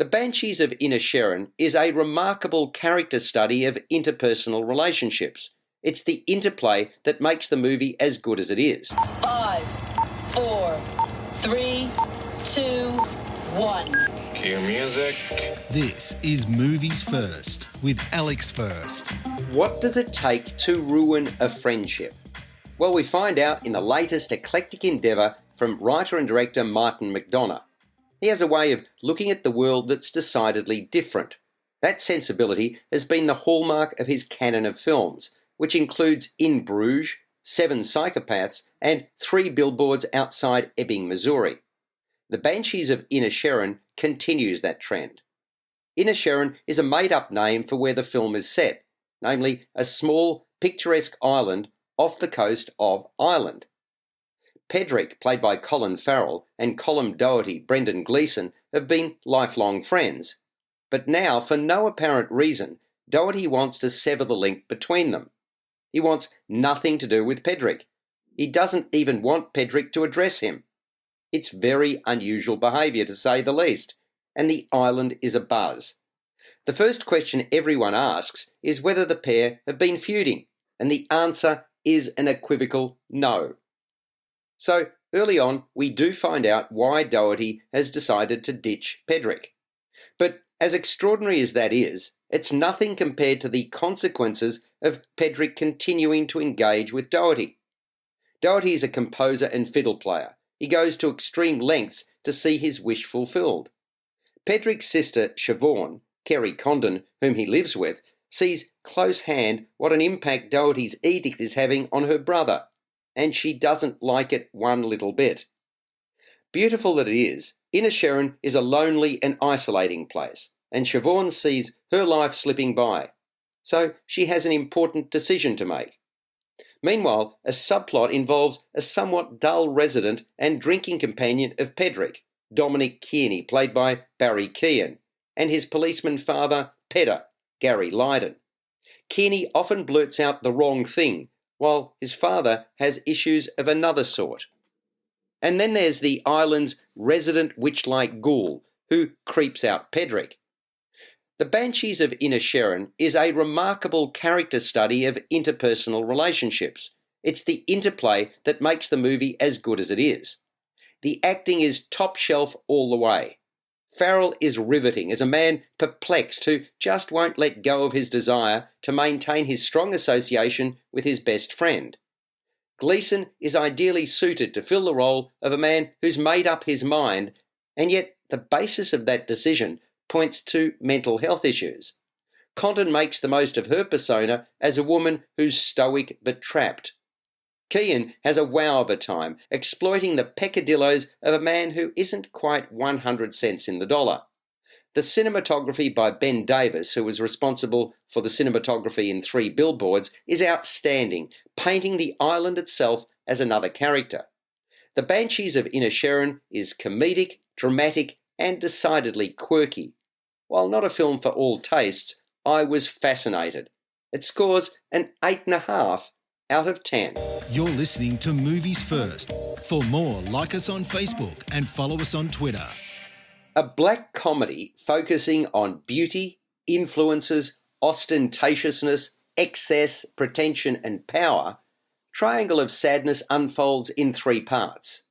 The Banshees of Inisherin is a remarkable character study of interpersonal relationships. It's the interplay that makes the movie as good as it is. 5, 4, 3, 2, 1. Cue music. This is Movies First with Alex First. What does it take to ruin a friendship? Well, we find out in the latest eclectic endeavour from writer and director Martin McDonagh. He has a way of looking at the world that's decidedly different. That sensibility has been the hallmark of his canon of films, which includes In Bruges, 7 Psychopaths, and 3 Billboards Outside Ebbing, Missouri. The Banshees of Inisherin continues that trend. Inisherin is a made-up name for where the film is set, namely a small, picturesque island off the coast of Ireland. Pedrick, played by Colin Farrell, and Colm Doherty, Brendan Gleeson, have been lifelong friends. But now, for no apparent reason, Doherty wants to sever the link between them. He wants nothing to do with Pedrick. He doesn't even want Pedrick to address him. It's very unusual behaviour, to say the least, and the island is abuzz. The first question everyone asks is whether the pair have been feuding, and the answer is an equivocal no. So, early on, we do find out why Doherty has decided to ditch Pedrick. But as extraordinary as that is, it's nothing compared to the consequences of Pedrick continuing to engage with Doherty. Doherty is a composer and fiddle player. He goes to extreme lengths to see his wish fulfilled. Pedrick's sister, Siobhan, Kerry Condon, whom he lives with, sees close hand what an impact Doherty's edict is having on her brother, and she doesn't like it one little bit. Beautiful that it is, Inisherin is a lonely and isolating place, and Siobhan sees her life slipping by, so she has an important decision to make. Meanwhile, a subplot involves a somewhat dull resident and drinking companion of Pedrick, Dominic Kearney, played by Barry Keoghan, and his policeman father, Pedder, Gary Lydon. Kearney often blurts out the wrong thing, while his father has issues of another sort. And then there's the island's resident witch-like ghoul, who creeps out Pedrick. The Banshees of Inisherin is a remarkable character study of interpersonal relationships. It's the interplay that makes the movie as good as it is. The acting is top shelf all the way. Farrell is riveting as a man perplexed who just won't let go of his desire to maintain his strong association with his best friend. Gleeson is ideally suited to fill the role of a man who's made up his mind, and yet the basis of that decision points to mental health issues. Condon makes the most of her persona as a woman who's stoic but trapped. Keoghan has a wow of a time, exploiting the peccadilloes of a man who isn't quite 100 cents in the dollar. The cinematography by Ben Davies, who was responsible for the cinematography in 3 Billboards, is outstanding, painting the island itself as another character. The Banshees of Inisherin is comedic, dramatic, and decidedly quirky. While not a film for all tastes, I was fascinated. It scores an 8.5 out of 10. You're listening to Movies First. For more, like us on Facebook and follow us on Twitter. A black comedy focusing on beauty, influences, ostentatiousness, excess, pretension and power, Triangle of Sadness unfolds in 3 parts.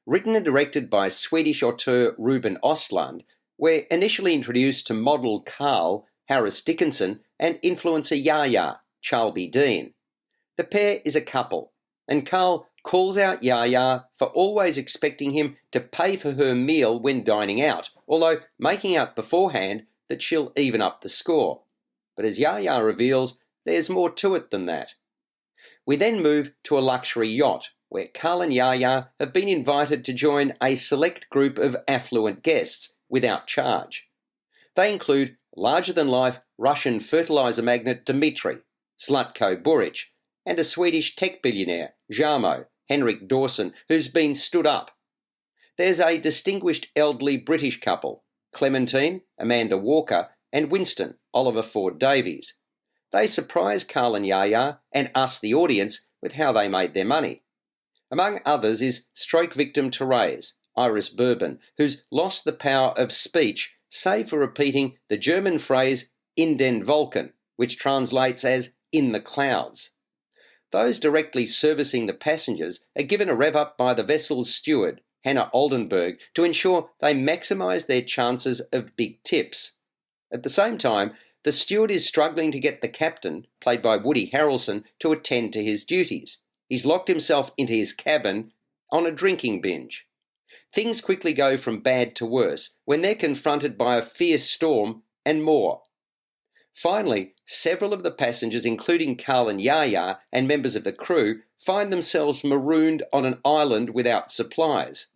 Written and directed by Swedish auteur Ruben Östlund, we're initially introduced to model Carl, Harris Dickinson, and influencer Yaya, Charlbi Dean. The pair is a couple, and Carl calls out Yaya for always expecting him to pay for her meal when dining out, although making out beforehand that she'll even up the score. But as Yaya reveals, there's more to it than that. We then move to a luxury yacht, where Carl and Yaya have been invited to join a select group of affluent guests without charge. They include larger-than-life Russian fertilizer magnate Dmitry, Zlatko Buric, and a Swedish tech billionaire, Jarmo, Henrik Dawson, who's been stood up. There's a distinguished elderly British couple, Clementine, Amanda Walker, and Winston, Oliver Ford Davies. They surprise Carl and Yaya, and us, the audience, with how they made their money. Among others is stroke victim Therese, Iris Bourbon, who's lost the power of speech save for repeating the German phrase in den Wolken, which translates as in the clouds. Those directly servicing the passengers are given a rev up by the vessel's steward, Hannah Oldenburg, to ensure they maximise their chances of big tips. At the same time, the steward is struggling to get the captain, played by Woody Harrelson, to attend to his duties. He's locked himself into his cabin on a drinking binge. Things quickly go from bad to worse when they're confronted by a fierce storm and more. Finally, several of the passengers, including Carl and Yaya and members of the crew, find themselves marooned on an island without supplies.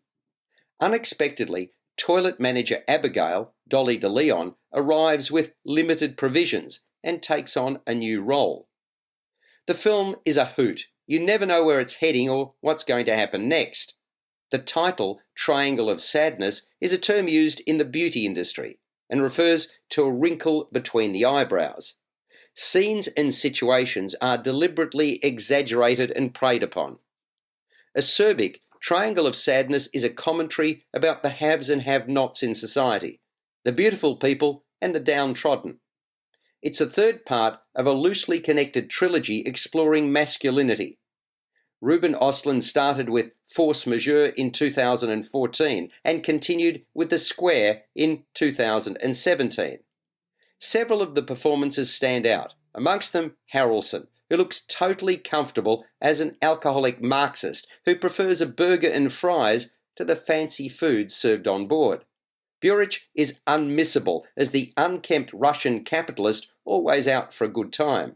Unexpectedly, toilet manager Abigail, Dolly de Leon, arrives with limited provisions and takes on a new role. The film is a hoot. You never know where it's heading or what's going to happen next. The title, Triangle of Sadness, is a term used in the beauty industry and refers to a wrinkle between the eyebrows. Scenes and situations are deliberately exaggerated and preyed upon. Acerbic, Triangle of Sadness is a commentary about the haves and have-nots in society, the beautiful people and the downtrodden. It's a third part of a loosely connected trilogy exploring masculinity. Ruben Östlund started with Force Majeure in 2014 and continued with The Square in 2017. Several of the performances stand out, amongst them Harrelson, who looks totally comfortable as an alcoholic Marxist who prefers a burger and fries to the fancy foods served on board. Burich is unmissable as the unkempt Russian capitalist always out for a good time.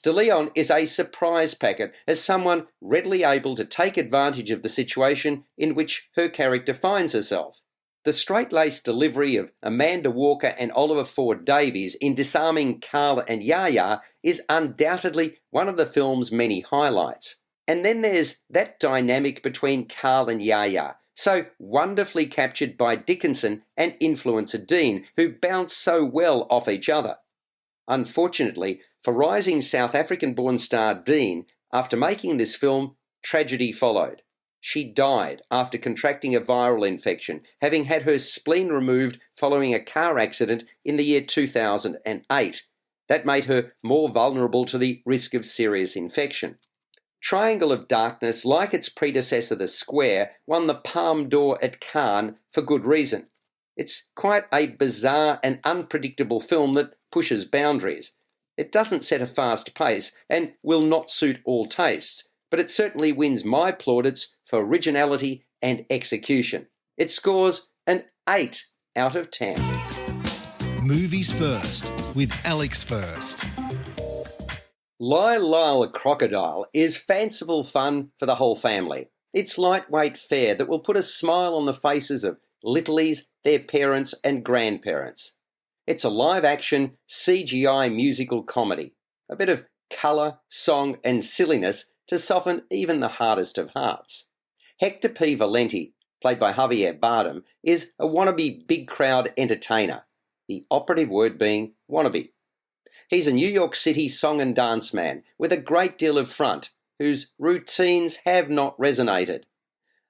De Leon is a surprise packet as someone readily able to take advantage of the situation in which her character finds herself. The straight-laced delivery of Amanda Walker and Oliver Ford Davies in disarming Carl and Yaya is undoubtedly one of the film's many highlights. And then there's that dynamic between Carl and Yaya, so wonderfully captured by Dickinson and influencer Dean, who bounce so well off each other. Unfortunately, for rising South African-born star Dean, after making this film, tragedy followed. She died after contracting a viral infection, having had her spleen removed following a car accident in the year 2008. That made her more vulnerable to the risk of serious infection. Triangle of Darkness, like its predecessor The Square, won the Palme d'Or at Cannes for good reason. It's quite a bizarre and unpredictable film that pushes boundaries. It doesn't set a fast pace and will not suit all tastes, but it certainly wins my plaudits for originality and execution. It scores an 8 out of 10. Movies First with Alex First. Lyle, Crocodile is fanciful fun for the whole family. It's lightweight fare that will put a smile on the faces of littlies, their parents and grandparents. It's a live-action CGI musical comedy, a bit of colour, song and silliness to soften even the hardest of hearts. Hector P. Valenti, played by Javier Bardem, is a wannabe big crowd entertainer, the operative word being wannabe. He's a New York City song and dance man with a great deal of front, whose routines have not resonated.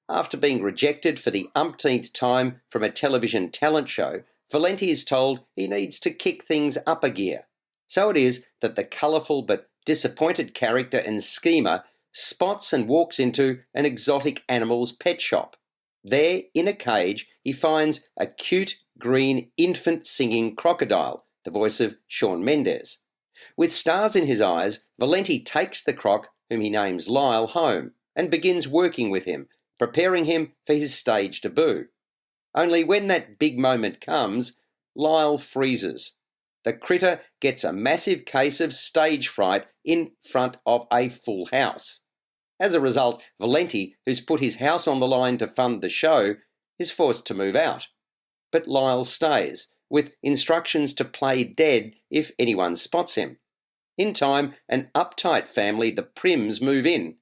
After being rejected for the umpteenth time from a television talent show, Valenti is told he needs to kick things up a gear. So it is that the colourful but disappointed character and schemer spots and walks into an exotic animal's pet shop. There, in a cage, he finds a cute, green, infant-singing crocodile, the voice of Shawn Mendes. With stars in his eyes, Valenti takes the croc, whom he names Lyle, home and begins working with him, preparing him for his stage debut. Only when that big moment comes, Lyle freezes. The critter gets a massive case of stage fright in front of a full house. As a result, Valenti, who's put his house on the line to fund the show, is forced to move out. But Lyle stays, with instructions to play dead if anyone spots him. In time, an uptight family, the Prims, move in.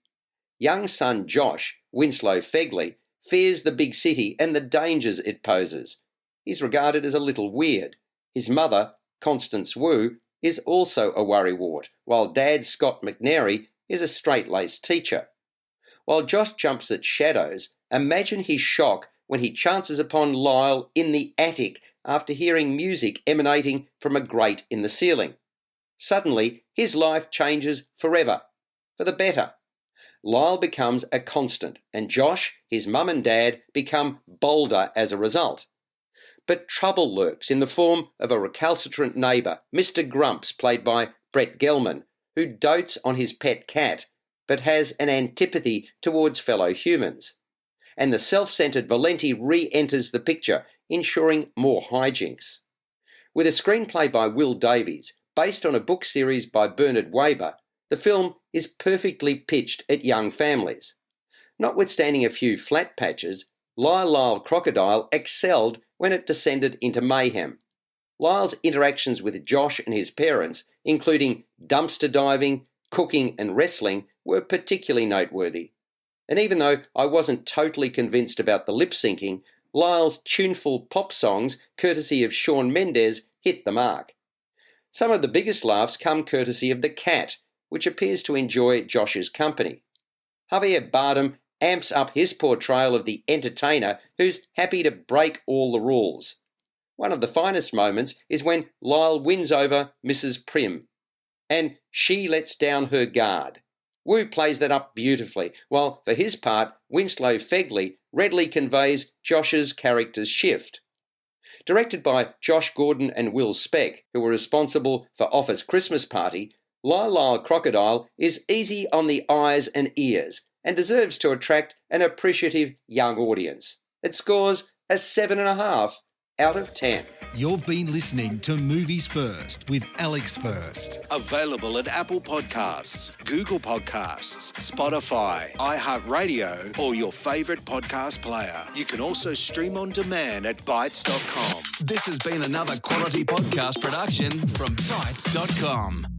Young son Josh, Winslow Fegley, fears the big city and the dangers it poses. He's regarded as a little weird. His mother, Constance Wu, is also a worrywart, while Dad, Scott McNary, is a straight-laced teacher. While Josh jumps at shadows, imagine his shock when he chances upon Lyle in the attic after hearing music emanating from a grate in the ceiling. Suddenly, his life changes forever, for the better. Lyle becomes a constant, and Josh, his mum and dad, become bolder as a result. But trouble lurks in the form of a recalcitrant neighbour, Mr. Grumps, played by Brett Gelman, who dotes on his pet cat, but has an antipathy towards fellow humans. And the self-centred Valenti re-enters the picture, ensuring more hijinks. With a screenplay by Will Davies, based on a book series by Bernard Waber, the film is perfectly pitched at young families. Notwithstanding a few flat patches, Lyle Crocodile excelled when it descended into mayhem. Lyle's interactions with Josh and his parents, including dumpster diving, cooking and wrestling, were particularly noteworthy. And even though I wasn't totally convinced about the lip-syncing, Lyle's tuneful pop songs, courtesy of Shawn Mendes, hit the mark. Some of the biggest laughs come courtesy of the cat, which appears to enjoy Josh's company. Javier Bardem amps up his portrayal of the entertainer who's happy to break all the rules. One of the finest moments is when Lyle wins over Mrs. Prim, and she lets down her guard. Wu plays that up beautifully, while for his part, Winslow Fegley readily conveys Josh's character's shift. Directed by Josh Gordon and Will Speck, who were responsible for Office Christmas Party, Lyle Crocodile is easy on the eyes and ears and deserves to attract an appreciative young audience. It scores a 7.5 out of 10. You've been listening to Movies First with Alex First. Available at Apple Podcasts, Google Podcasts, Spotify, iHeartRadio, or your favourite podcast player. You can also stream on demand at Bytes.com. This has been another quality podcast production from Bytes.com.